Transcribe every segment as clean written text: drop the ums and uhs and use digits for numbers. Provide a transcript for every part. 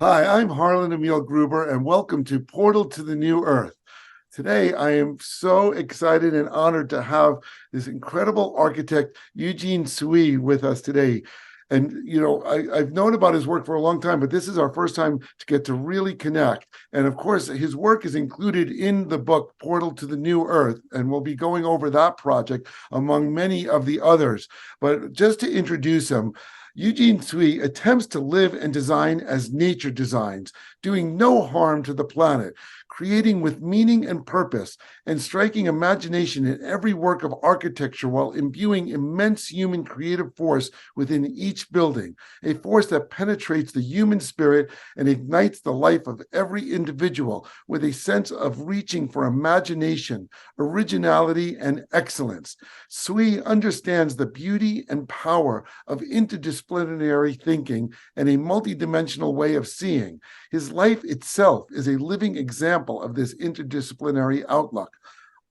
Hi, I'm Harlan Emil Gruber, and welcome to Portal to the New Earth. Today, I am so excited and honored to have this incredible architect, Eugene Tssui, with us today. And, I've known about his work for a long time, but this is our first time to get to really connect. And of course, his work is included in the book, Portal to the New Earth, and we'll be going over that project among many of the others. But just to introduce him, Eugene Tssui attempts to live and design as nature designs, doing no harm to the planet, creating with meaning and purpose, and striking imagination in every work of architecture while imbuing immense human creative force within each building, a force that penetrates the human spirit and ignites the life of every individual with a sense of reaching for imagination, originality, and excellence. Tssui understands the beauty and power of interdisciplinary thinking and a multidimensional way of seeing. His life itself is a living example of this interdisciplinary outlook.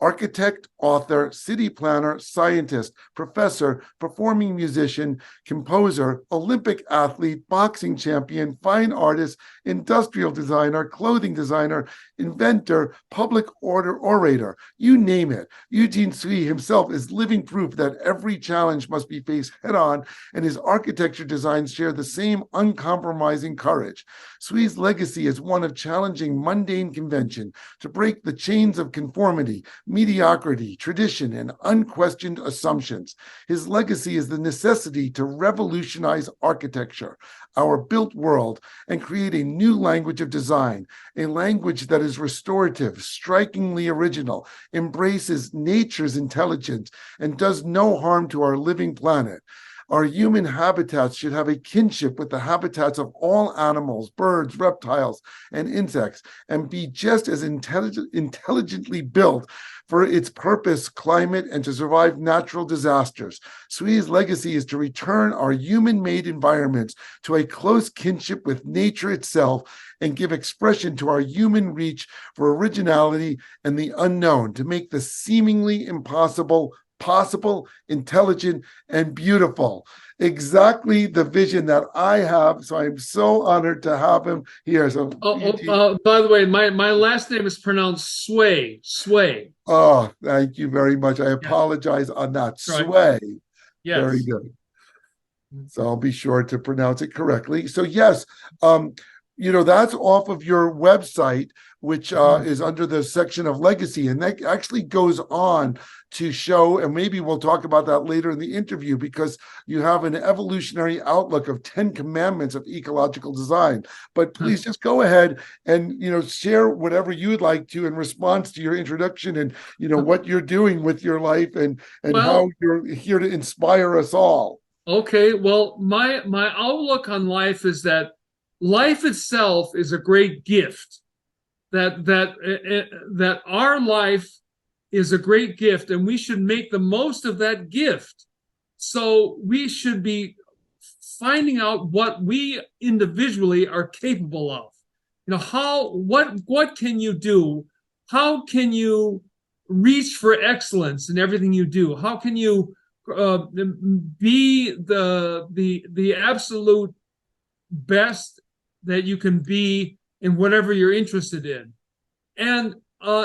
Architect, author, city planner, scientist, professor, performing musician, composer, Olympic athlete, boxing champion, fine artist, industrial designer, clothing designer, inventor, public orator, you name it. Eugene Tssui himself is living proof that every challenge must be faced head on, and his architecture designs share the same uncompromising courage. Tsui's legacy is one of challenging mundane convention to break the chains of conformity, mediocrity, tradition, and unquestioned assumptions. His legacy is the necessity to revolutionize architecture, our built world, and create a new language of design, a language that is restorative, strikingly original, embraces nature's intelligence, and does no harm to our living planet. Our human habitats should have a kinship with the habitats of all animals, birds, reptiles, and insects, and be just as intelligently built for its purpose, climate, and to survive natural disasters. Tsui's legacy is to return our human-made environments to a close kinship with nature itself and give expression to our human reach for originality and the unknown, to make the seemingly impossible possible, intelligent, and beautiful. Exactly the vision that I have. So I'm so honored to have him here. So, by the way, my last name is pronounced Sway. Sway. oh, thank you very much. I Yes, apologize on that. right. Sway. Very Yes. good. So I'll be sure to pronounce it correctly. So yes, that's off of your website, which is under the section of legacy, and that actually goes on to show, and maybe we'll talk about that later in the interview, because you have an evolutionary outlook of 10 commandments of ecological design. But please just go ahead and share whatever you'd like to in response to your introduction, and what you're doing with your life, and how Well, you're here to inspire us all. okay. Well, my outlook on life is that life itself is a great gift. That our life is a great gift, and we should make the most of that gift. So we should be finding out what we individually are capable of. What can you do? How can you reach for excellence in everything you do? How can you be the absolute best that you can be in whatever you're interested in? And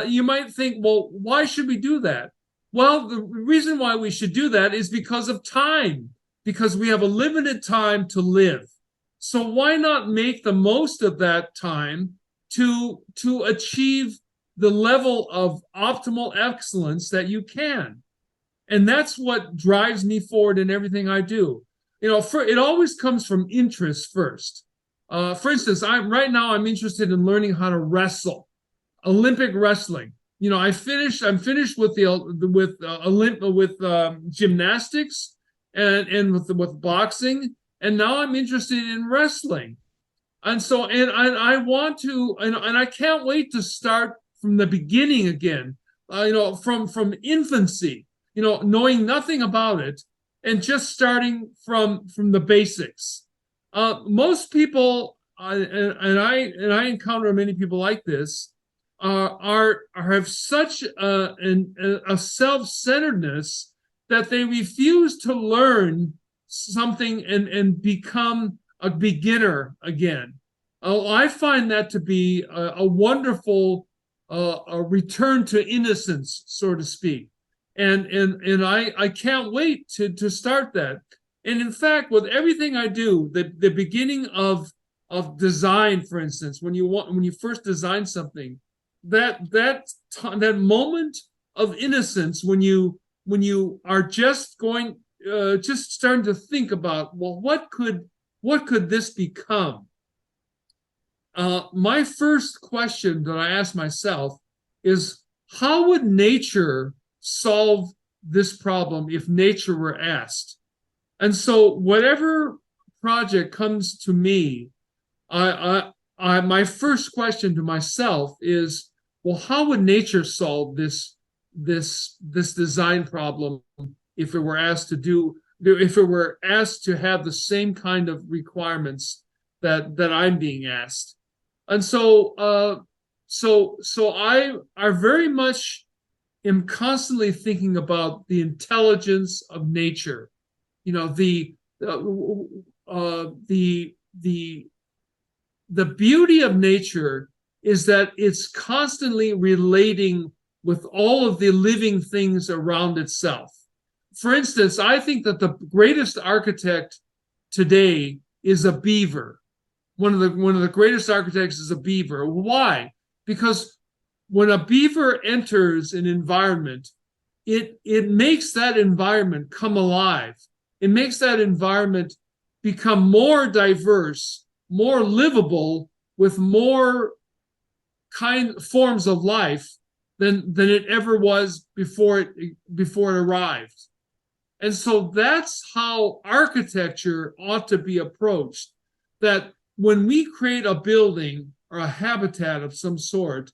you might think, well, why should we do that? Well, the reason why we should do that is because of time, because we have a limited time to live. So why not make the most of that time to achieve the level of optimal excellence that you can? And that's what drives me forward in everything I do. It always comes from interest first. For instance, I'm interested in learning how to wrestle, Olympic wrestling. I'm finished with gymnastics and with boxing, and now I'm interested in wrestling. And so, and I want to, and I can't wait to start from the beginning again. From infancy. Knowing nothing about it and just starting from the basics. Most people, and I encounter many people like this, have such a self-centeredness that they refuse to learn something and become a beginner again. I find that to be a wonderful a return to innocence, so to speak. And I can't wait to start that. And in fact, with everything I do, the beginning of design, for instance, when you first design something, that moment of innocence when you are just starting to think about, well, what could this become? My first question that I ask myself is, how would nature solve this problem if nature were asked? And so whatever project comes to me, my first question to myself is, well, how would nature solve this design problem if it were asked to have the same kind of requirements that I'm being asked? And so I very much am constantly thinking about the intelligence of nature. You know, the beauty of nature is that it's constantly relating with all of the living things around itself. For instance, I think that the greatest architect today is a beaver. One of the greatest architects is a beaver. Why? Because when a beaver enters an environment, it makes that environment come alive. It makes that environment become more diverse, more livable, with more forms of life than it ever was before it arrived. And so that's how architecture ought to be approached. That when we create a building or a habitat of some sort,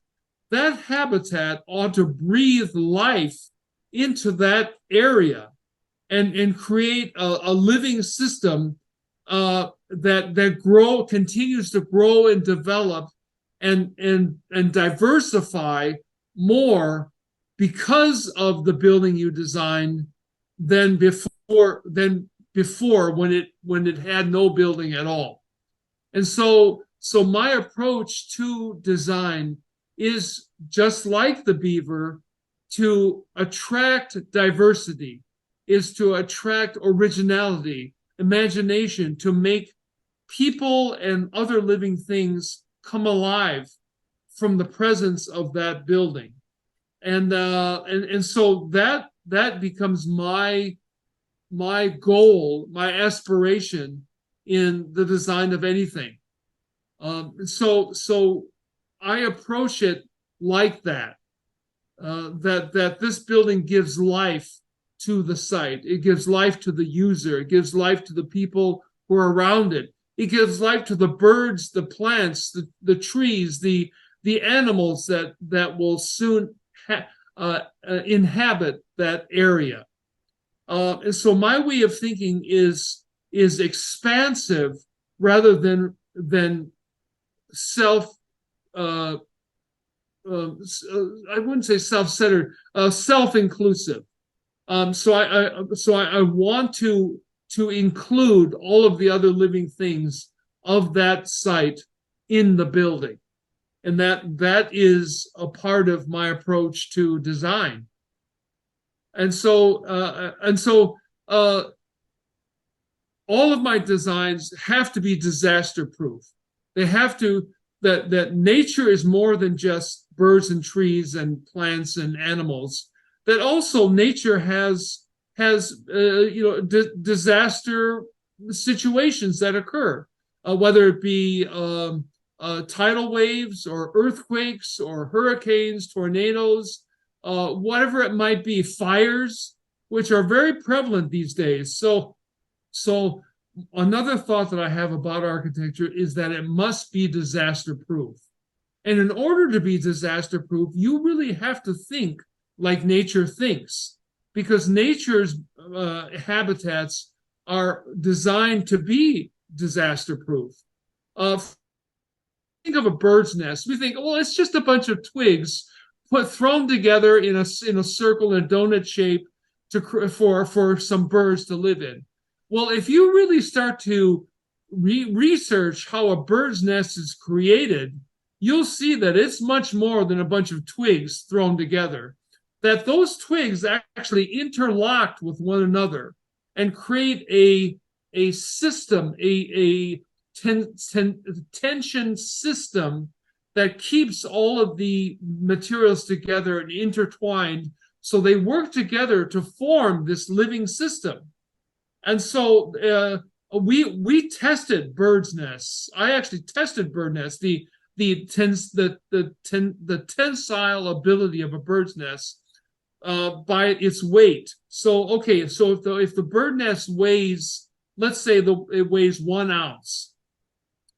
that habitat ought to breathe life into that area and create a living system that continues to grow and develop and diversify more because of the building you designed than before when it had no building at all. And so my approach to design is just like the beaver, to attract diversity, is to attract originality, imagination, to make people and other living things come alive from the presence of that building. And so that becomes my goal, my aspiration in the design of anything. So I approach it like that. That this building gives life to the site. It gives life to the user. It gives life to the people who are around it. It gives life to the birds, the plants, the trees, the animals that will soon inhabit that area. And so my way of thinking is expansive rather than self. I wouldn't say self-centered, self-inclusive. So I want to include all of the other living things of that site in the building, and that is a part of my approach to design. And so all of my designs have to be disaster-proof. They have to. That nature is more than just birds and trees and plants and animals. That also nature has disaster situations that occur, whether it be tidal waves or earthquakes or hurricanes, tornadoes, whatever it might be, fires, which are very prevalent these days. So another thought that I have about architecture is that it must be disaster proof. And in order to be disaster proof, you really have to think like nature thinks, because nature's habitats are designed to be disaster proof. Think of a bird's nest. We think, well, it's just a bunch of twigs thrown together in a circle in a donut shape for some birds to live in. Well, if you really start to research how a bird's nest is created, you'll see that it's much more than a bunch of twigs thrown together. That those twigs actually interlocked with one another and create a system, a tension system that keeps all of the materials together and intertwined, so they work together to form this living system. And so we tested birds' nests. I actually tested bird nests, the tensile ability of a bird's nest by its weight. So okay, so if the bird nest weighs, let's say it weighs 1 ounce.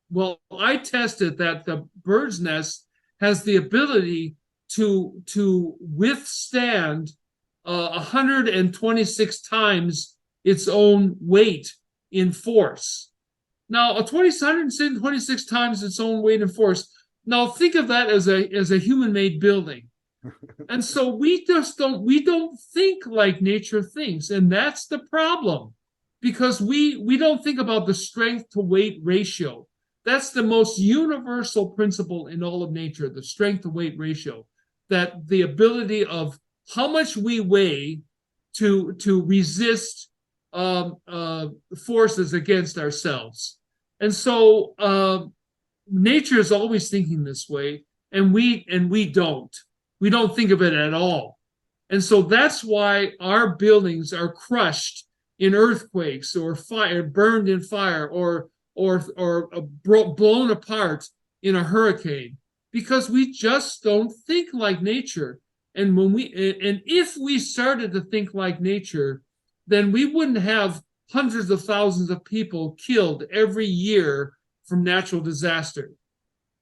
Well, I tested that the bird's nest has the ability to withstand 126 times its own weight in force. Now, 126 times its own weight in force. Now, think of that as a human-made building. And so we don't think like nature thinks, and that's the problem, because we don't think about the strength to weight ratio. That's the most universal principle in all of nature, the strength to weight ratio, that the ability of how much we weigh to resist forces against ourselves. And so nature is always thinking this way, and we don't think of it at all. And so that's why our buildings are crushed in earthquakes, or fire, burned in fire, or blown apart in a hurricane, because we just don't think like nature. And if we started to think like nature, then we wouldn't have hundreds of thousands of people killed every year from natural disaster.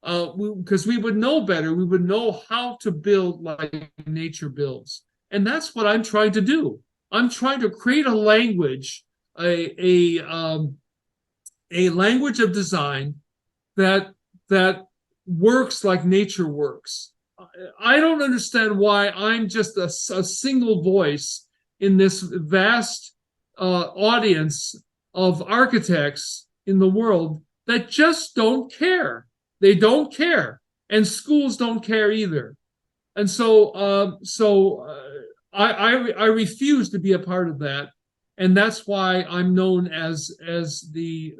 Because we would know better. We would know how to build like nature builds. And that's what I'm trying to do. I'm trying to create a language, a language of design that works like nature works. I don't understand why I'm just a single voice in this vast audience of architects in the world that just don't care. They don't care, and schools don't care either. And so I refuse to be a part of that. And that's why I'm known as the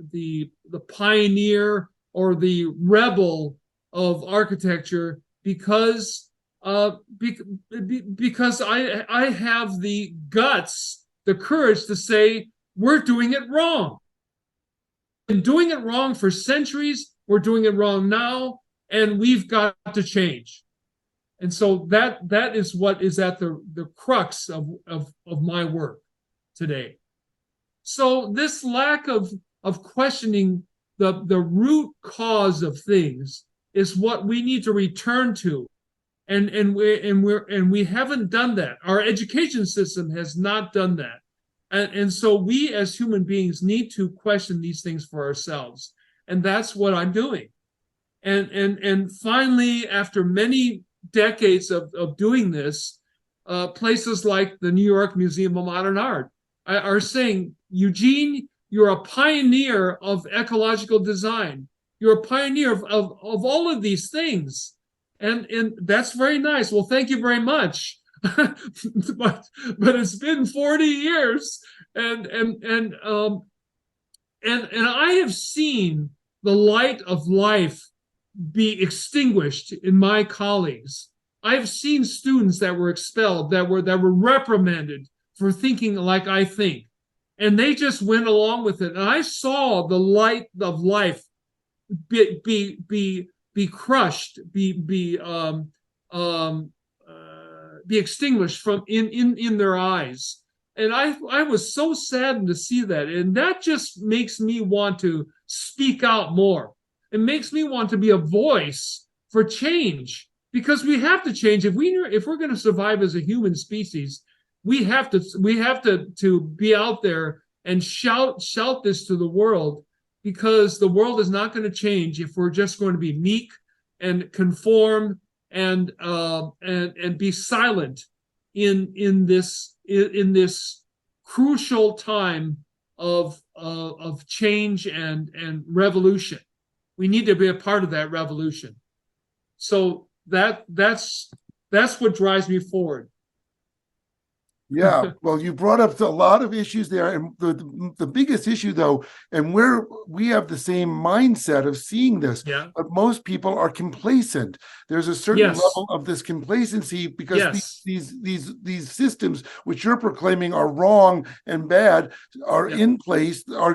pioneer or the rebel of architecture, because I have the guts, the courage to say we're doing it wrong. Been doing it wrong for centuries. We're doing it wrong now, and we've got to change. And so that is what is at the crux of my work today. So this lack of questioning the root cause of things is what we need to return to, and we haven't done that. Our education system has not done that, and so we as human beings need to question these things for ourselves, and that's what I'm doing. And finally, after many decades of doing this, places like the New York Museum of Modern Art are saying, Eugene, you're a pioneer of ecological design. You're a pioneer of all of these things. And that's very nice. Well, thank you very much. but it's been 40 years, and I have seen the light of life be extinguished in my colleagues. I've seen students that were expelled, that were reprimanded for thinking like I think, and they just went along with it. And I saw the light of life be crushed, be extinguished from in their eyes. And I was so saddened to see that, and that just makes me want to speak out more. It makes me want to be a voice for change, because we have to change. If we're going to survive as a human species, we have to be out there and shout this to the world, because the world is not going to change if we're just going to be meek and conform and be silent in this crucial time of change and revolution. We need to be a part of that revolution. So that's what drives me forward. Yeah, well, you brought up a lot of issues there, and the biggest issue, though, and we have the same mindset of seeing this, Yeah. but most people are complacent. There's a certain Yes. level of this complacency because Yes. these systems, which you're proclaiming are wrong and bad, are Yeah. in place. Our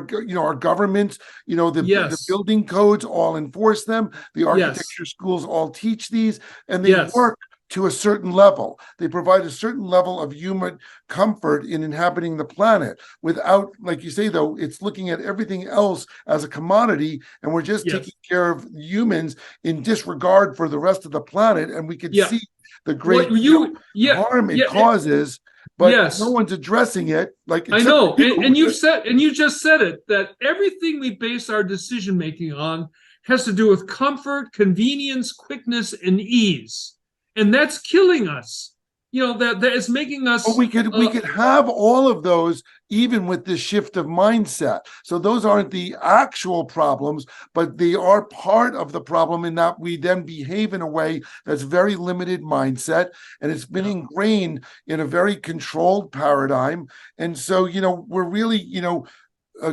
governments, the Yes. building codes all enforce them. The architecture Yes. schools all teach these, and they Yes. work to a certain level. They provide a certain level of human comfort in inhabiting the planet without, like you say, though, it's looking at everything else as a commodity, and we're just Yes. taking care of humans in disregard for the rest of the planet. And we can see the great harm it causes, but no one's addressing it. Like, I know, and you just said it, that everything we base our decision making on has to do with comfort, convenience, quickness, and ease. And that's killing us. That is making us. But we could have all of those even with this shift of mindset. So those aren't the actual problems, but they are part of the problem in that we then behave in a way that's very limited mindset, and it's been ingrained in a very controlled paradigm. And so, we're really,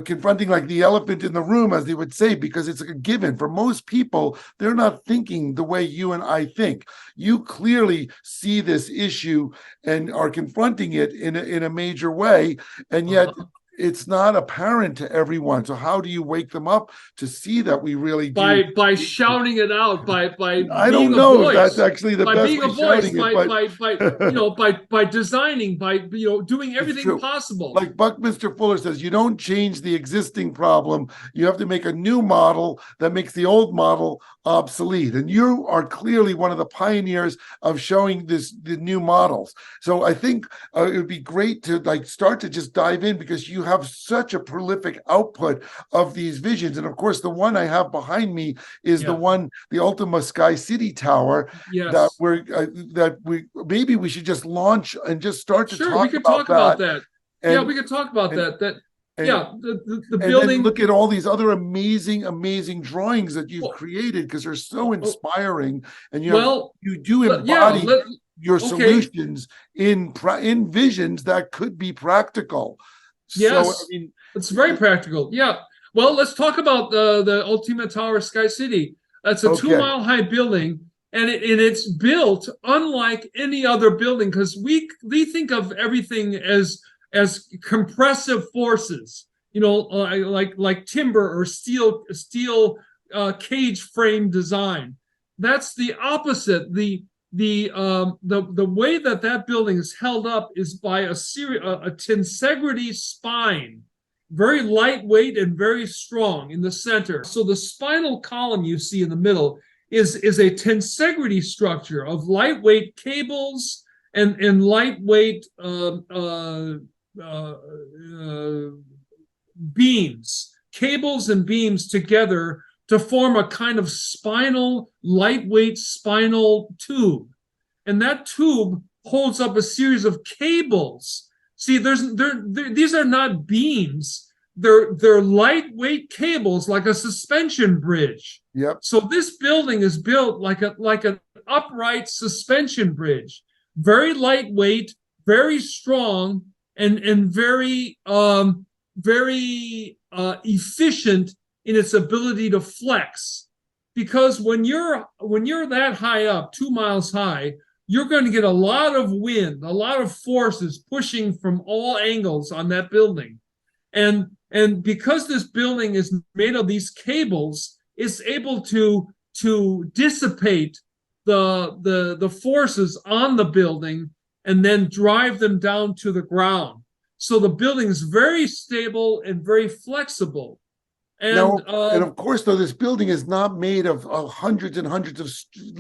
confronting like the elephant in the room, as they would say, because it's a given. For most people, they're not thinking the way you and I think. You clearly see this issue and are confronting it in a major way, and yet it's not apparent to everyone. So how do you wake them up to see that we really do? By shouting it out, by I don't know if that's actually the best way shouting it, by designing, by doing everything possible. Like Buckminster Fuller says, you don't change the existing problem. You have to make a new model that makes the old model obsolete. And you are clearly one of the pioneers of showing the new models. So I think it would be great to start to just dive in, because you have such a prolific output of these visions. And of course, the one I have behind me is the Ultima Sky City Tower. Yes. that we should just launch and just start to talk we could talk about that. We could talk about that. The building. And look at all these other amazing drawings that you've created, because they're so inspiring, and you do embody your solutions in visions that could be practical. Yes, so, it's very practical. Yeah. Well, let's talk about the Ultima Tower Sky City. That's a 2-mile high building, and it's built unlike any other building, because we think of everything as compressive forces, like timber or steel cage frame design. That's the opposite. The way that building is held up is by a tensegrity spine, very lightweight and very strong in the center. So the spinal column you see in the middle is a tensegrity structure of lightweight cables and lightweight beams, cables and beams together to form a kind of lightweight spinal tube. And that tube holds up a series of cables. See, these are not beams. They're lightweight cables, like a suspension bridge. Yep. So this building is built like an upright suspension bridge, very lightweight, very strong, and very efficient in its ability to flex. Because when you're that high up, 2 miles high, you're going to get a lot of wind, a lot of forces pushing from all angles on that building. And because this building is made of these cables, it's able to dissipate the forces on the building and then drive them down to the ground. So the building is very stable and very flexible. And of course, though, this building is not made of hundreds and hundreds of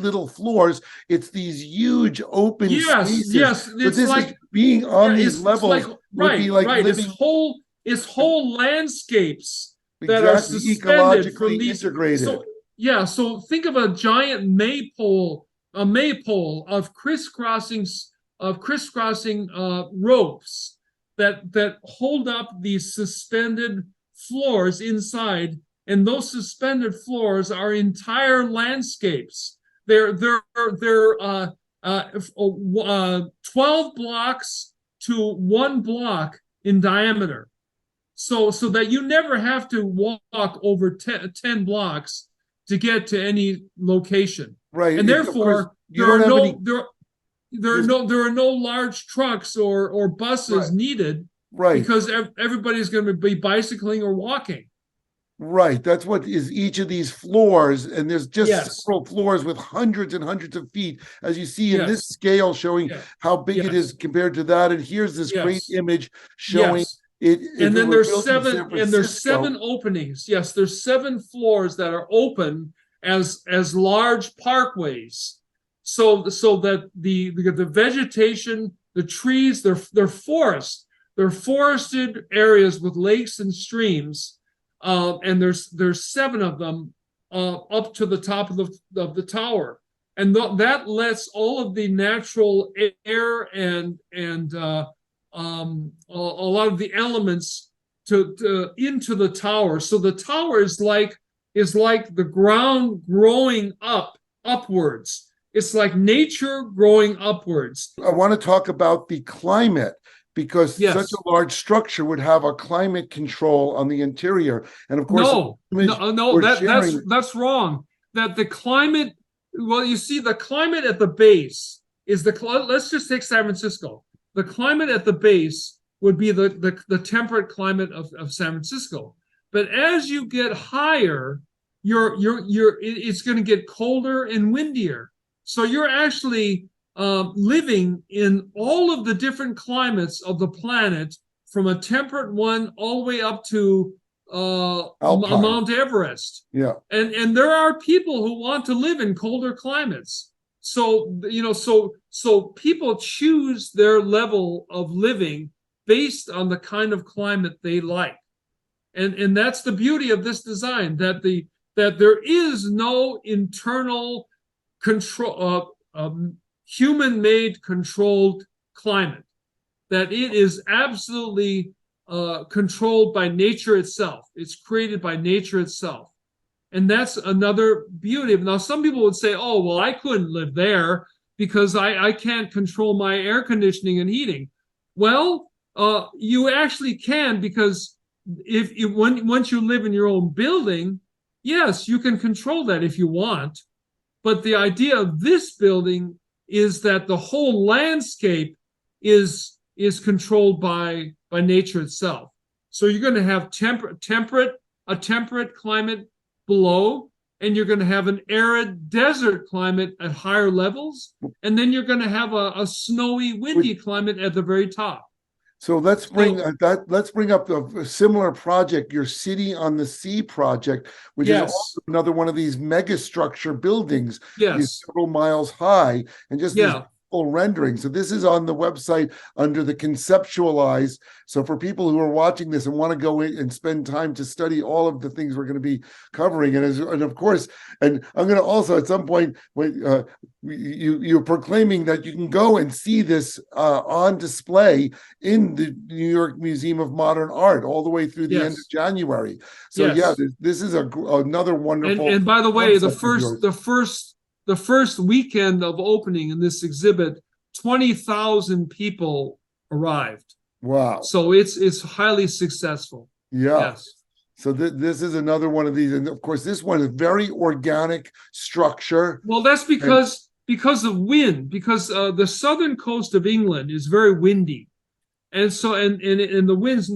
little floors. It's these huge open spaces. Yes, so this is being on these levels would be like living. It's whole landscapes that are suspended from these. Integrated. So think of a giant maypole of crisscrossing ropes that hold up these suspended floors inside, and those suspended floors are entire landscapes. They're 12 blocks to 1 block in diameter. So that you never have to walk over 10 blocks to get to any location. Right. And therefore, there are no large trucks or buses needed, because everybody's going to be bicycling or walking. Right. That's what is each of these floors. And there's just several floors with hundreds and hundreds of feet, as you see in this scale, showing how big it is compared to that. And here's this great image showing it. And then there's seven openings. Yes, there's 7 floors that are open as large parkways. So that the vegetation, the trees, they're forests. They're forested areas with lakes and streams. And there's 7 of them up to the top of the tower, and that lets all of the natural air and a lot of the elements to into the tower. So the tower is like the ground growing upwards. It's like nature growing upwards. I want to talk about the climate, because such a large structure would have a climate control on the interior. And of course, that's wrong. That the climate, well, you see, the climate at the base is let's just take San Francisco. The climate at the base would be the temperate climate of San Francisco. But as you get higher, it's going to get colder and windier. So you're actually living in all of the different climates of the planet, from a temperate one all the way up to Mount Everest. Yeah. And there are people who want to live in colder climates. So people choose their level of living based on the kind of climate they like. And that's the beauty of this design, that there is no internal control, human-made controlled climate, that it is absolutely controlled by nature itself. It's created by nature itself. And that's another beauty. Now, some people would say, oh, well, I couldn't live there because I can't control my air conditioning and heating. Well, you actually can, because once you live in your own building, yes, you can control that if you want. But the idea of this building is that the whole landscape is controlled by nature itself. So you're going to have a temperate climate below, and you're going to have an arid desert climate at higher levels, and then you're going to have a snowy, windy climate at the very top. So let's bring up a similar project, your City on the Sea project, which is also another one of these mega structure buildings, several miles high, and just these full renderings. So this is on the website under the Conceptualize. So for people who are watching this and want to go in and spend time to study all of the things we're going to be covering, and of course, and I'm going to also at some point, you're proclaiming that you can go and see this on display in the New York Museum of Modern Art all the way through the end of January. So this is another wonderful. And by the way, the first weekend of opening in this exhibit, 20,000 people arrived. Wow! So it's highly successful. Yeah. Yes. So this is another one of these, and of course, this one is very organic structure. Well, that's because of wind. Because the southern coast of England is very windy, and so and the winds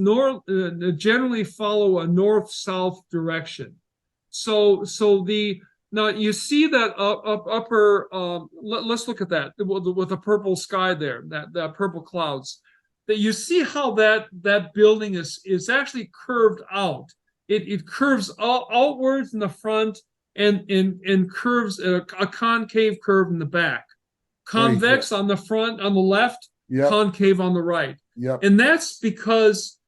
generally follow a north-south direction. Now you see that upper. Let's look at that with the purple sky there, that purple clouds. That you see how that building is actually curved out. It curves outwards in the front and curves a concave curve in the back. Convex on the front, on the left, concave on the right. Yep. And that's because,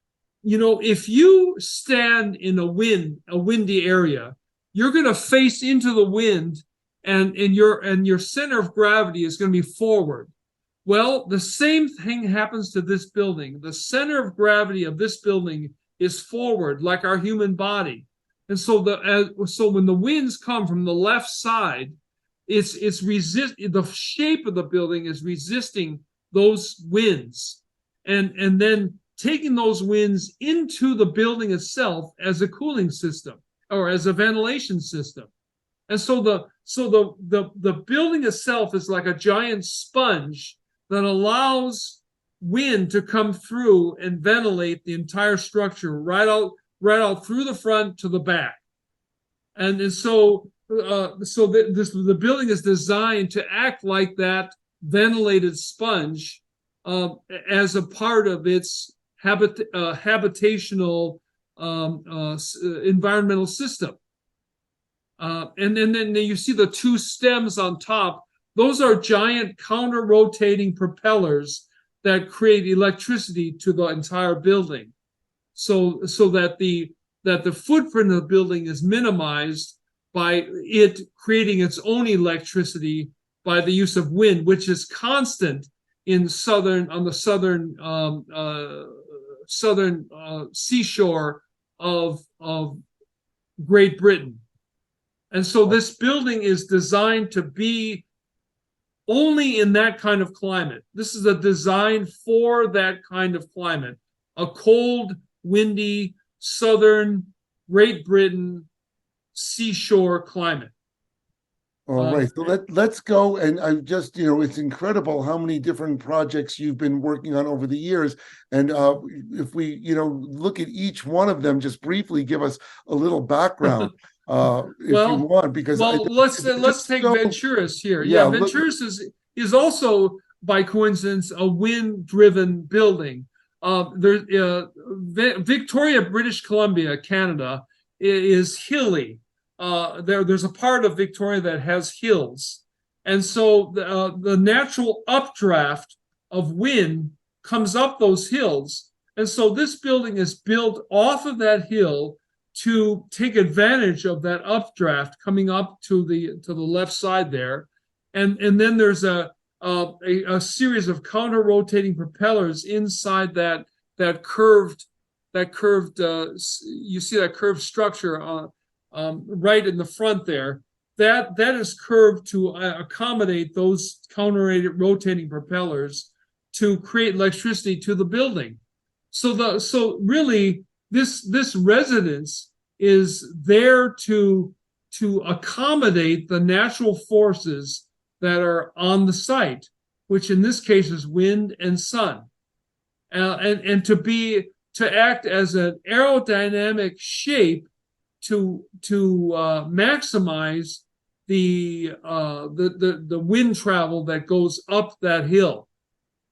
if you stand in a windy area, you're going to face into the wind, and your center of gravity is going to be forward. Well, the same thing happens to this building. The center of gravity of this building is forward, like our human body. And so when the winds come from the left side, the shape of the building is resisting those winds, and then taking those winds into the building itself as a cooling system or as a ventilation system. And so the building itself is like a giant sponge that allows wind to come through and ventilate the entire structure right out through the front to the back. And so the building is designed to act like that ventilated sponge as a part of its habitational environmental system. And then you see the two stems on top. Those are giant counter-rotating propellers that create electricity to the entire building, so that the footprint of the building is minimized by it creating its own electricity by the use of wind, which is constant on the southern seashore of Great Britain. And so this building is designed to be only in that kind of climate. This is a design for that kind of climate, a cold, windy, southern Great Britain seashore climate. All right, so let's go. And I just, it's incredible how many different projects you've been working on over the years. And if we, look at each one of them, just briefly give us a little background, if you want, because let's take Venturis here. Yeah, Venturis is also by coincidence a wind-driven building. Victoria, British Columbia, Canada, is hilly. There's a part of Victoria that has hills, and so the natural updraft of wind comes up those hills, and so this building is built off of that hill to take advantage of that updraft coming up to the left side there, and then there's a series of counter-rotating propellers inside that curved you see that curved structure right in the front there. That is curved to accommodate those counter-rotating propellers to create electricity to the building. So really this residence is there to accommodate the natural forces that are on the site, which in this case is wind and sun, and to act as an aerodynamic shape to maximize the wind travel that goes up that hill.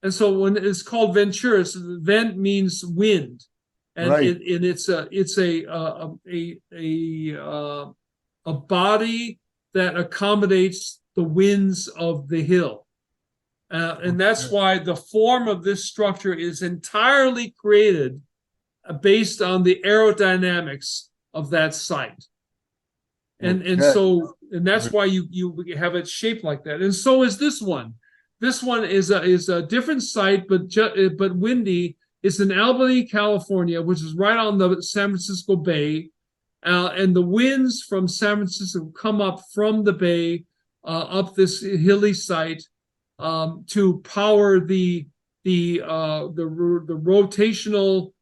And so when it's called Venturis, vent means wind, and right. It's a body that accommodates the winds of the hill. And that's why the form of this structure is entirely created based on the aerodynamics of that site. And that's why you have it shaped like that. And so is this one. This one is a different site, but windy. It's in Albany, California, which is right on the San Francisco Bay. And the winds from San Francisco come up from the bay up this hilly site to power the rotational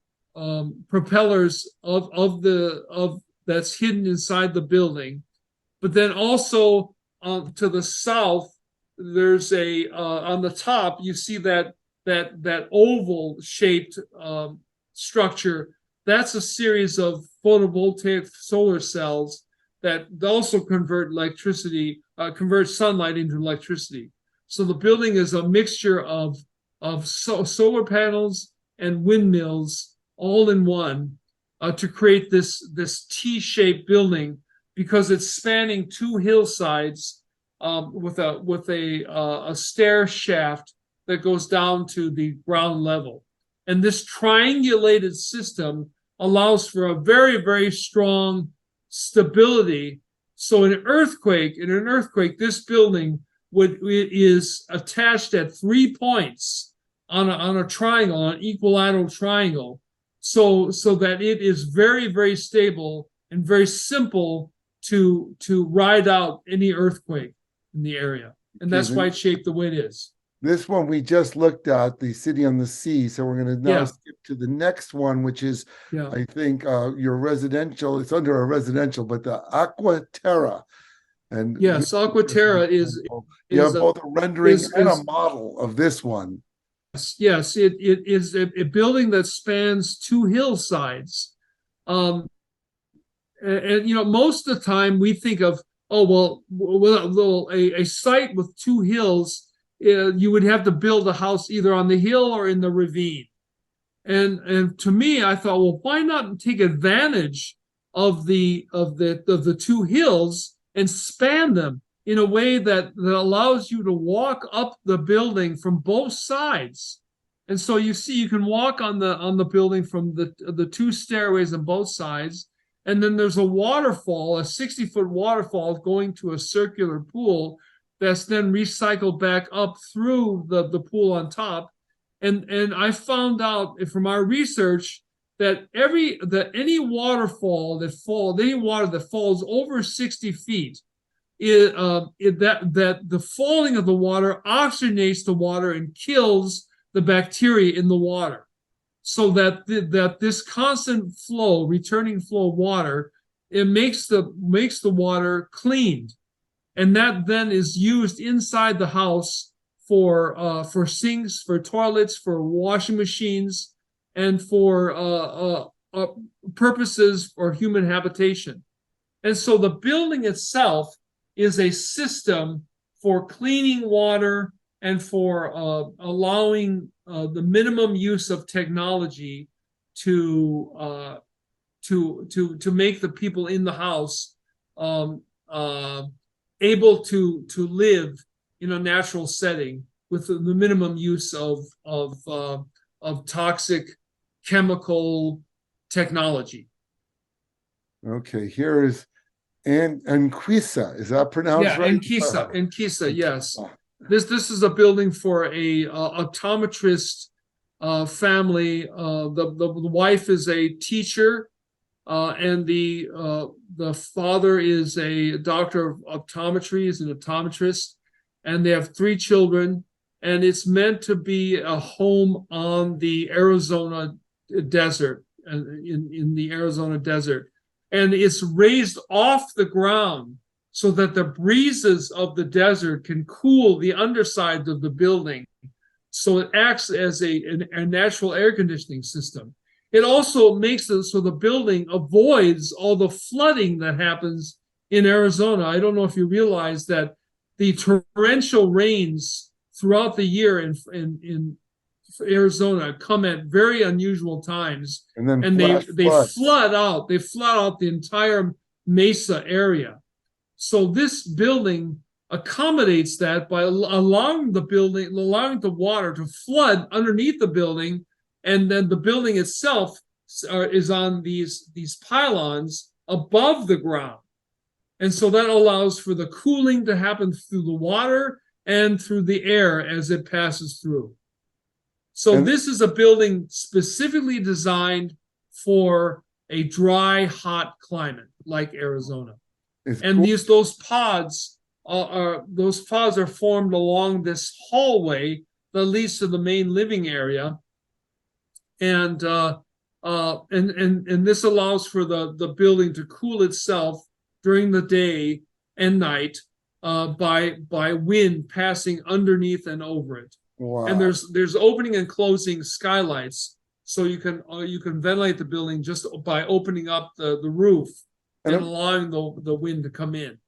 propellers of that's hidden inside the building. But then also to the south, there's on the top you see that oval shaped structure. That's a series of photovoltaic solar cells that also convert sunlight into electricity. So the building is a mixture of solar panels and windmills all in one to create this T-shaped building, because it's spanning two hillsides with a stair shaft that goes down to the ground level. And this triangulated system allows for a very, very strong stability. So in an earthquake, this building is attached at 3 points on a triangle, an equilateral triangle, so that it is very, very stable and very simple to ride out any earthquake in the area. And that's why it's shaped the way it is. This one we just looked at, the City on the Sea. So we're going to now skip to the next one, which is, I think, your residential. It's under a residential, but the Aqua Terra. And yes, Aqua Terra is you have both a rendering and a model of this one. Yes, it is a building that spans 2 hillsides. And most of the time we think of, a site with 2 hills, you would have to build a house either on the hill or in the ravine. And to me, I thought, well, why not take advantage of the 2 hills and span them in a way that allows you to walk up the building from both sides. And so you can walk on the building from the 2 stairways on both sides. And then there's a waterfall, a 60-foot waterfall going to a circular pool that's then recycled back up through the pool on top. And I found out from our research that any water that falls over 60 feet, that the falling of the water oxygenates the water and kills the bacteria in the water, so that this constant flow, returning flow of water, it makes the water cleaned, and that then is used inside the house for sinks, for toilets, for washing machines, and for purposes for human habitation. And so the building itself is a system for cleaning water and for allowing the minimum use of technology to make the people in the house able to live in a natural setting with the minimum use of toxic chemical technology. Okay, here is Anquisa. Is that pronounced right? Anquisa, yes. This is a building for a optometrist family. The wife is a teacher, and the father is a doctor of optometry, is an optometrist, and they have 3 children. And it's meant to be a home on the Arizona desert, in the Arizona desert. And it's raised off the ground so that the breezes of the desert can cool the underside of the building. So it acts as a natural air conditioning system. It also makes it so the building avoids all the flooding that happens in Arizona. I don't know if you realize that the torrential rains throughout the year in Arizona come at very unusual times, and they flood out the entire mesa area. So this building accommodates that by allowing the water to flood underneath the building, and then the building itself is on these pylons above the ground, and so that allows for the cooling to happen through the water and through the air as it passes through. So this is a building specifically designed for a dry, hot climate like Arizona. And cool. Those pods are formed along this hallway that leads to the main living area, and this allows for the building to cool itself during the day and night by wind passing underneath and over it. Wow. And there's opening and closing skylights, so you can ventilate the building just by opening up the roof and allowing the wind to come in.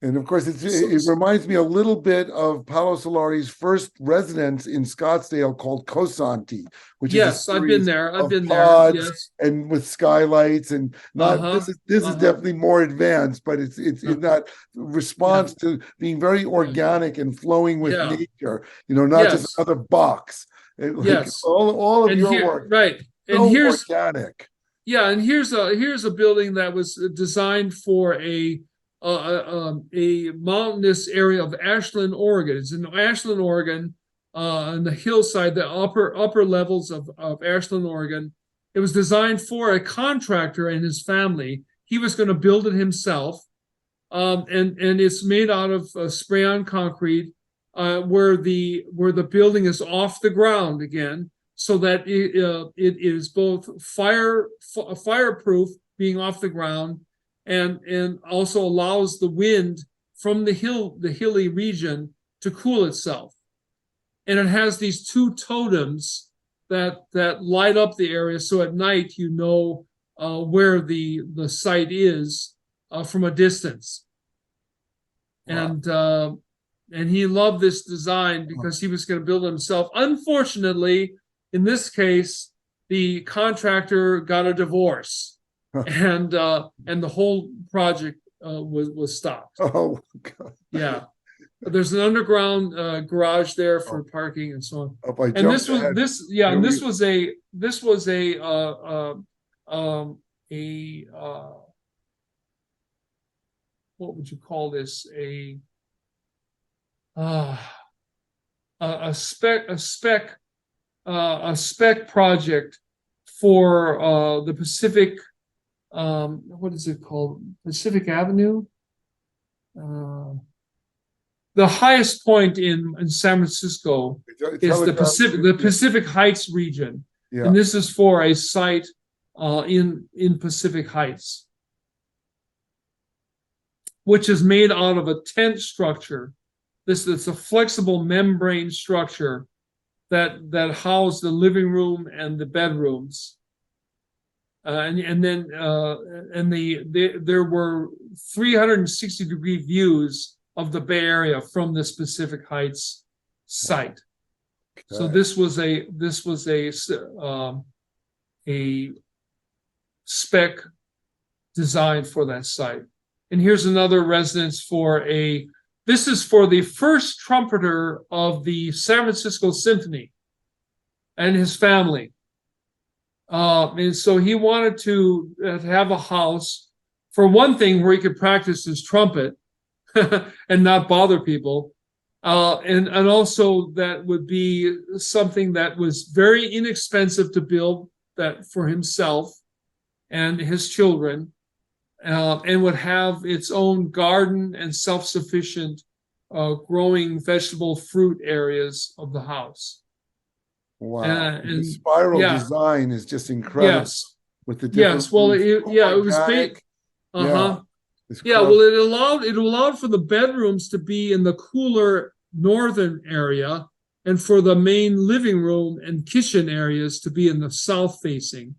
And of course, it reminds me a little bit of Paolo Solari's first residence in Scottsdale called Cosanti, which is I've been there. Yes, and with skylights and this is definitely more advanced, but it's in that response to being very organic and flowing with nature. Not just another box. All of your work, right? And so here's organic. Yeah, and here's a building that was designed for a a mountainous area of Ashland, Oregon. It's in Ashland, Oregon, on the hillside, the upper levels of Ashland, Oregon. It was designed for a contractor and his family. He was going to build it himself, and it's made out of spray-on concrete, where the building is off the ground again, so that it is both fireproof, being off the ground, and also allows the wind from the hilly region to cool itself. And it has these two totems that light up the area, so at night you know where the site is from a distance. Wow. And he loved this design because he was going to build it himself. Unfortunately, in this case, the contractor got a divorce, and the whole project was stopped. Oh God. Yeah. There's an underground garage there for parking and so on. Oh, and this was what would you call this? A spec project for the Pacific. What is it called? Pacific Avenue. The highest point in San Francisco is the Pacific Heights region, and this is for a site in Pacific Heights, which is made out of a tent structure. It's a flexible membrane structure that housed the living room and the bedrooms, there were 360-degree views of the Bay Area from this Pacific Heights site. Okay. So this was a spec designed for that site. And here's another residence this is for the first trumpeter of the San Francisco Symphony and his family. And so he wanted to have a house, for one thing, where he could practice his trumpet and not bother people, and also that would be something that was very inexpensive to build, that for himself and his children, and would have its own garden and self-sufficient growing vegetable fruit areas of the house. Wow. The spiral design is just incredible. Yes. With the different it was big. It allowed for the bedrooms to be in the cooler northern area, and for the main living room and kitchen areas to be in the south facing,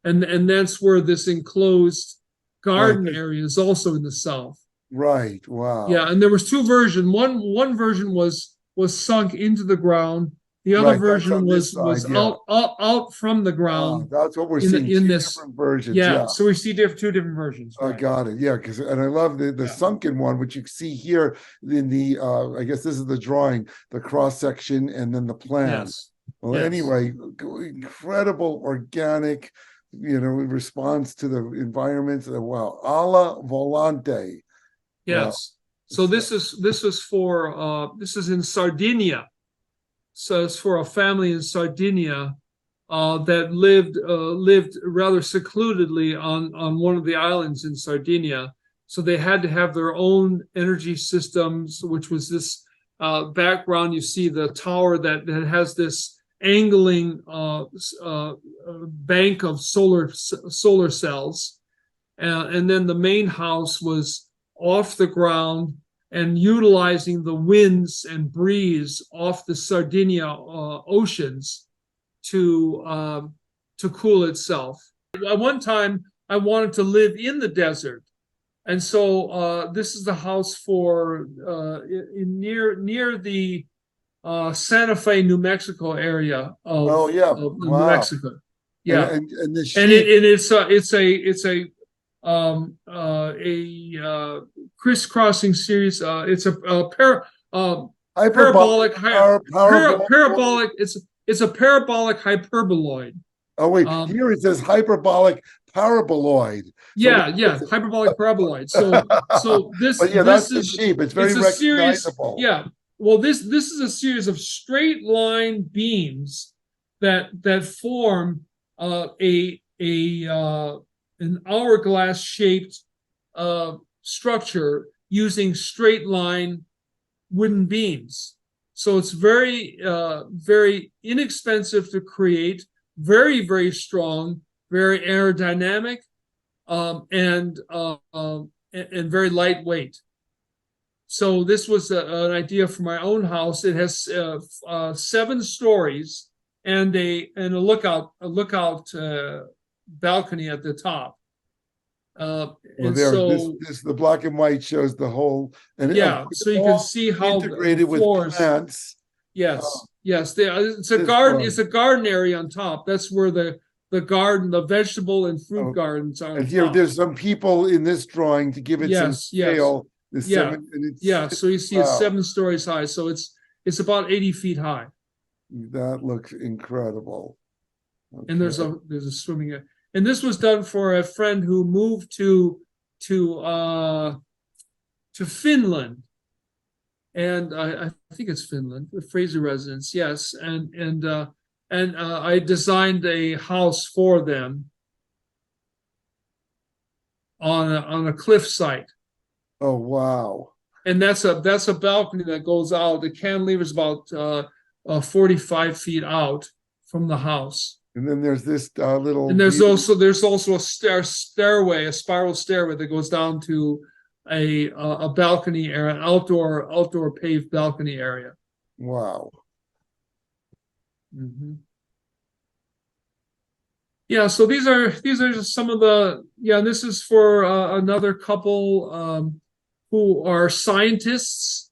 and that's where this enclosed garden area is also in the south. Right. Wow. Yeah, and there was two versions. One version was sunk into the ground. The other version was out from the ground. That's what we're seeing. In this different versions. Yeah, so we see two different versions. Right. I got it. Yeah, and I love the sunken one, which you see here in the. I guess this is the drawing, the cross section, and then the plan. Yes. Well, anyway, incredible organic, response to the environment. Wow, alla volante. Yes. Wow. So this is for this is in Sardinia. So it's for a family in Sardinia that lived rather secludedly on one of the islands in Sardinia. So they had to have their own energy systems, which was this background. You see the tower that has this angling bank of solar cells, and then the main house was off the ground and utilizing the winds and breeze off the Sardinia oceans to cool itself. At one time, I wanted to live in the desert, and so this is the house for near the Santa Fe, New Mexico area of New Mexico. Yeah, and it's a crisscrossing series. It's a parabolic. It's a parabolic hyperboloid. Oh wait, here it says hyperbolic paraboloid. Yeah, yeah, hyperbolic paraboloid. So But yeah, this that's the is shape. It's very a series. recognizable. Yeah. Well, this is a series of straight line beams that form an hourglass shaped structure using straight line wooden beams. So it's very inexpensive to create, very strong, very aerodynamic, and very lightweight. So this was an idea for my own house. It has 7 stories and a lookout balcony at the top. And there, so this the black and white shows the whole, and yeah, so you can see how integrated the floors, with plants. Yes, it's a garden. It's a garden area on top. That's where the garden, the vegetable and fruit gardens are. And here, top. there's some people in this drawing to give it some scale. So you see it's 7 stories high. So it's about 80 feet high. That looks incredible. Okay. And there's a swimming area. And this was done for a friend who moved to Finland. And I think it's Finland, the Fraser residence, yes. And I designed a house for them on a cliff site. Oh wow! And that's a balcony that goes out. The cantilever is about 45 feet out from the house. And then there's this little. And there's also a stairway, a spiral stairway that goes down to a balcony area, an outdoor paved balcony area. Wow. Mm-hmm. Yeah, so these are just some of the this is for another couple who are scientists.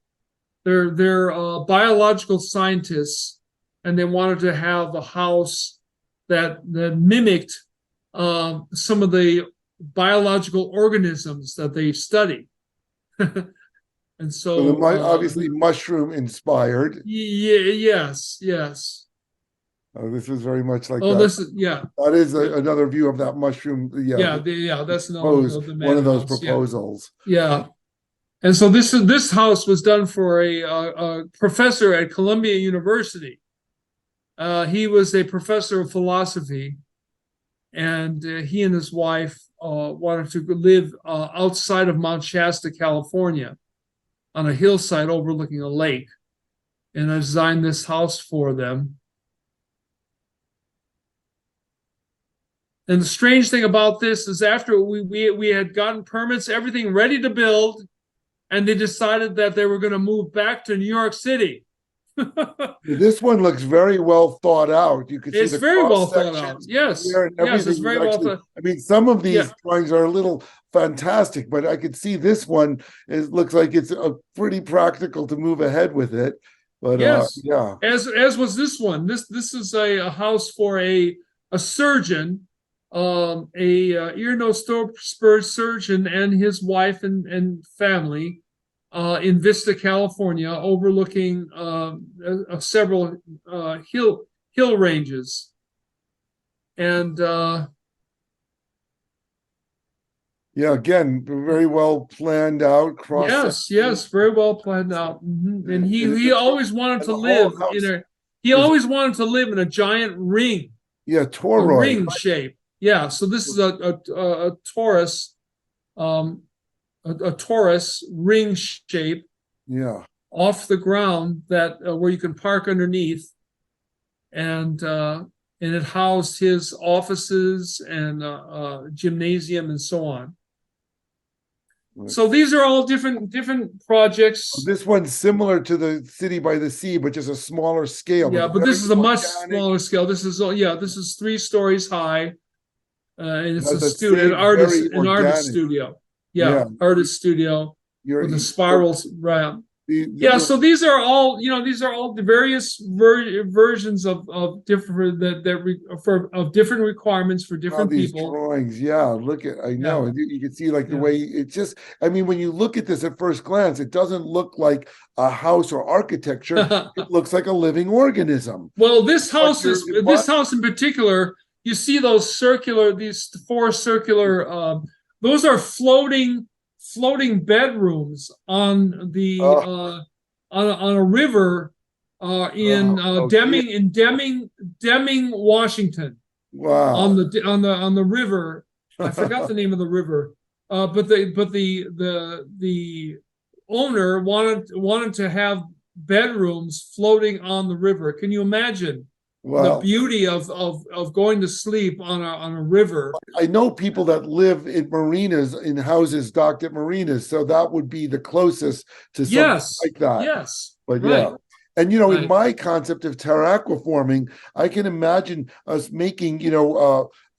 They're biological scientists, and they wanted to have a house that mimicked some of the biological organisms that they study. And so obviously mushroom inspired. Yes. Oh, this is very much like that. This is that is another view of that mushroom. That's one of those proposals. Yeah. And so this house was done for a professor at Columbia University. He was a professor of philosophy, and he and his wife wanted to live outside of Mount Shasta, California, on a hillside overlooking a lake. And I designed this house for them. And the strange thing about this is after we had gotten permits, everything ready to build, and they decided that they were going to move back to New York City. This one looks very well thought out. You can see it's very well thought out. Yes, it's very well thought. I mean, some of these drawings are a little fantastic, but I could see this one looks like it's pretty practical to move ahead with it. But yes, as was this one. This is a house for a surgeon, ear, nose, throat, spur surgeon, and his wife and family. In Vista, California, overlooking several hill ranges, and again, very well planned out. Yes, very well planned out. Mm-hmm. And he always wanted to live always wanted to live in a giant ring. Yeah, toroid. A ring shape. Yeah, so this is a torus. A torus ring shape, off the ground that where you can park underneath, and it housed his offices and gymnasium and so on. Right. So these are all different projects. This one's similar to the City by the Sea, but just a smaller scale. Yeah, but this is a much smaller scale. This is 3 stories high, and it's an artist studio. Artist studio with a spiral ramp. So these are all the various versions of different of different requirements for different people. Drawings, look at you can see the way it just. I mean, when you look at this at first glance, it doesn't look like a house or architecture. It looks like a living organism. Well, this house in particular you see these four circular, those are floating bedrooms on the Oh, on a river in yeah. Deming, Washington, Wow. on the river. I forgot the name of the river, but the owner wanted to have bedrooms floating on the river. Can you imagine the Well, beauty of going to sleep on a river? I know people that live in marinas, in houses docked at marinas, so that would be the closest to something Yes, like that. yes, But right, yeah. And in right. my concept of terra aquaforming, I can imagine us making,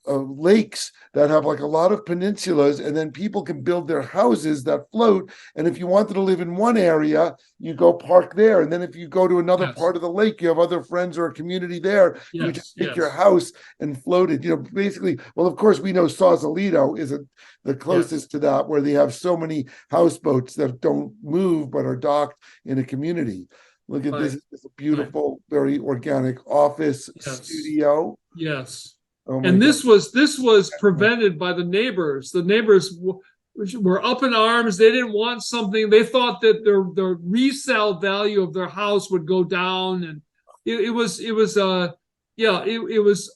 lakes that have like a lot of peninsulas, and then people can build their houses that float. And if you wanted to live in one area, you go park there. And then if you go to another Yes, part of the lake, you have other friends or a community there. You just yes, take your yes, house and float it. Basically, well, of course, we know Sausalito is the yes. closest to that, where they have so many houseboats that don't move but are docked in a community. Look at this. Right, It's a right. beautiful, very organic office Yes, studio. yes. Oh my And God. this was prevented by the neighbors. The neighbors were up in arms. They didn't want something. They thought that their resale value of their house would go down, and it was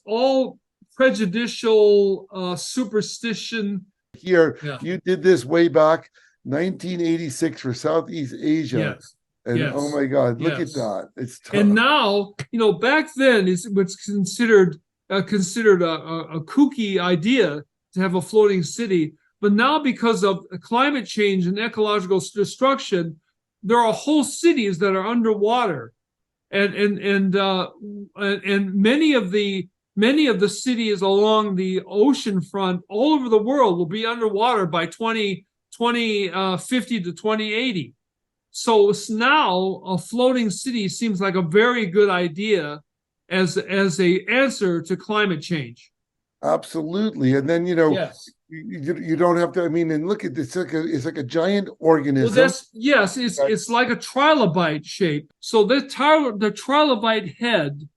all prejudicial superstition. Here, Yeah. you did this way back 1986 for Southeast Asia. Yes. And oh Yes. my God, look at Yes. that. It's And tough. now, back then it was considered a kooky idea to have a floating city. But now, because of climate change and ecological destruction, there are whole cities that are underwater, and many of the cities along the ocean front all over the world will be underwater by 2050 to 2080. So now a floating city seems like a very good idea as a answer to climate change. Absolutely. And then, Yes. you don't have to, I mean, and look at this, it's like a giant Well, organism. that's yes. It's like a trilobite shape. So the trilobite head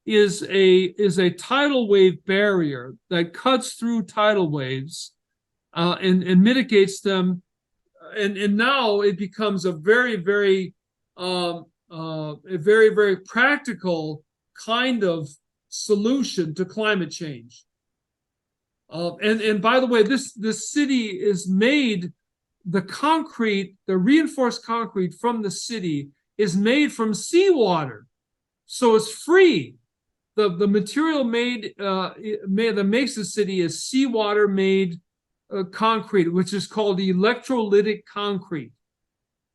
is a tidal wave barrier that cuts through tidal waves and mitigates them. And now it becomes a very very practical kind of solution to climate change. And by the way, this city is made, the reinforced concrete from the city is made from seawater, so it's free. The material that makes the city is seawater made concrete, which is called electrolytic concrete.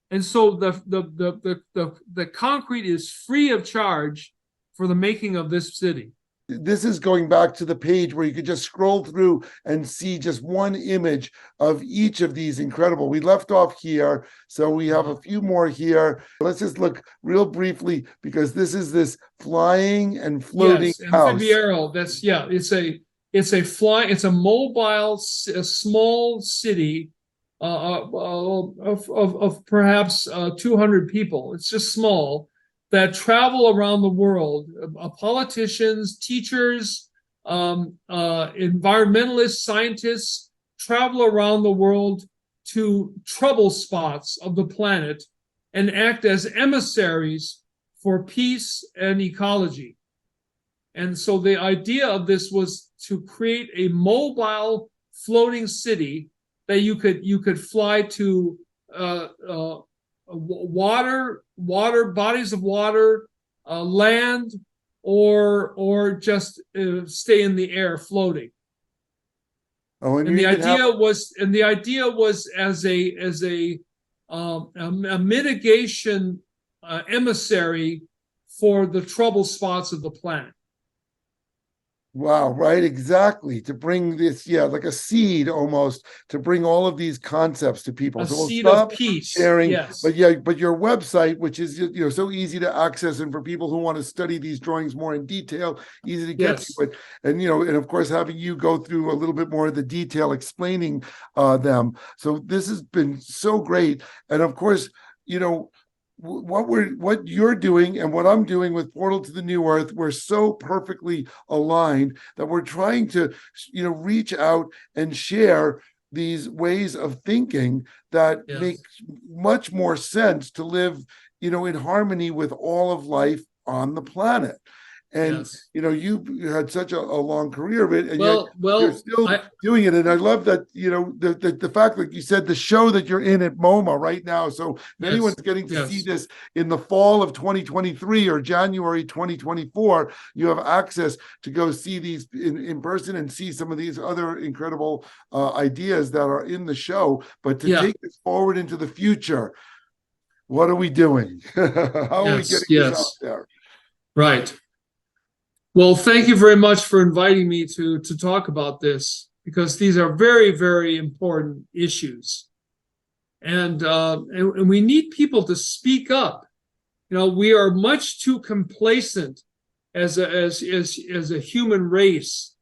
And so the concrete is free of charge for the making of this city. This is going back to the page where you could just scroll through and see just one image of each of these incredible. We left off here, so we have a few more here. Let's just look real briefly, because this flying and floating house. Amphibiero. It's a mobile, a small city of perhaps 200 people. It's just small, that travel around the world. Politicians, teachers, environmentalists, scientists travel around the world to trouble spots of the planet and act as emissaries for peace and ecology. And so the idea of this was to create a mobile floating city that you could fly to water, bodies of water, land, or just stay in the air floating. Oh, And the idea was as a mitigation emissary for the trouble spots of the planet. Wow, right, exactly. To bring this, like a seed almost, to bring all of these concepts to people. A So we'll seed of stop peace. sharing. Yes. But your website, which is so easy to access, and for people who want to study these drawings more in detail, easy to get to it. And and of course having you go through a little bit more of the detail explaining them. So this has been so great. And of course, what you're doing and what I'm doing with Portal to the New Earth, we're so perfectly aligned that we're trying to, reach out and share these ways of thinking that make Yes. much more sense to live, in harmony with all of life on the planet. And Yes. you had such a long career of it, and yet you're Well, still I doing it. And I love that, the fact, like you said, the show that you're in at MoMA right now. So if anyone's yes, getting to see yes, this in the fall of 2023 or January 2024, you have access to go see these in person and see some of these other incredible ideas that are in the show. But to yeah, take this forward into the future, what are we doing? How are we yes, getting this out yes, there? right. Well, thank you very much for inviting me to talk about this because these are very, very important issues, and we need people to speak up. We are much too complacent as a human race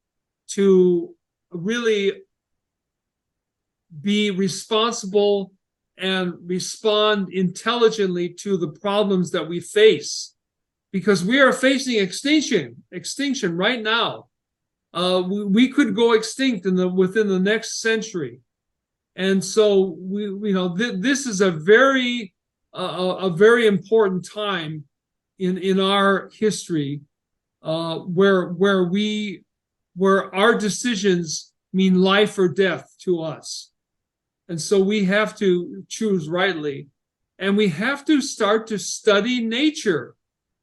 to really be responsible and respond intelligently to the problems that we face because we are facing extinction right now. We could go extinct within the next century, and so this is a very important time in our history where our decisions mean life or death to us. And so we have to choose rightly. And we have to start to study nature.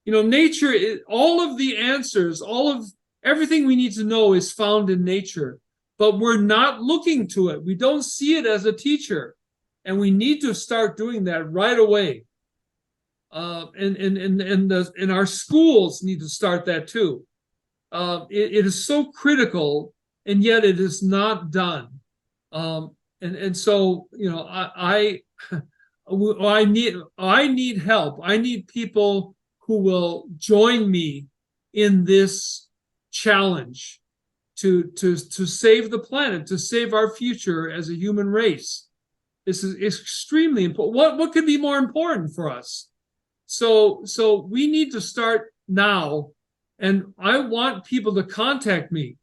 Nature, all of the answers, all of everything we need to know is found in nature, but we're not looking to it. We don't see it as a teacher. And we need to start doing that right away. And our schools need to start that too. It is so critical, and yet it is not done. And so I need help. I need people who will join me in this challenge to save the planet, to save our future as a human race. This is extremely important. What could be more important for us? So we need to start now, and I want people to contact me.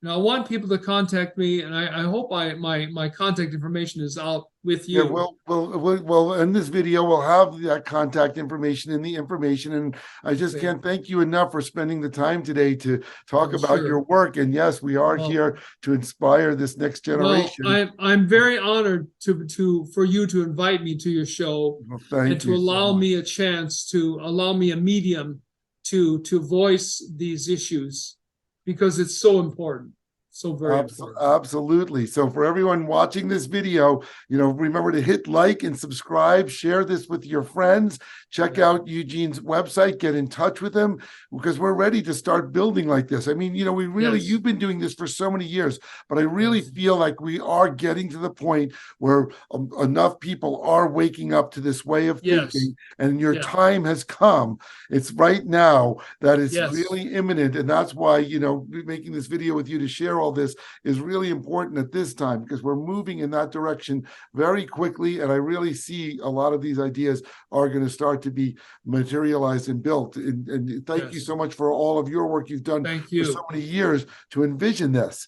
I want people to contact me, and I hope my contact information is out with Yeah, you. well, in this video, we'll have that contact information in the information. And I just Okay. can't thank you enough for spending the time today to talk Oh, about your sure. work. And yes, we are Well, here to inspire this next well, generation. I'm very honored for you to invite me to your show Well, and thank to you so allow much. me a chance to allow me a medium to voice these issues because it's so important, so very important. Absolutely. So for everyone watching this video, remember to hit like and subscribe, share this with your friends, check Yeah. out Eugene's website, get in touch with him because we're ready to start building like this. I mean, Yes. you've been doing this for so many years, but I really Yes. feel like we are getting to the point where enough people are waking up to this way of Yes. thinking, and your Yeah. time has come. It's right now that it's Yes. really imminent. And that's why, making this video with you to share all this is really important at this time because we're moving in that direction very quickly. And I really see a lot of these ideas are going to start to be materialized and built. And thank you Yes. so much for all of your work you've done Thank for so you. many years to envision this.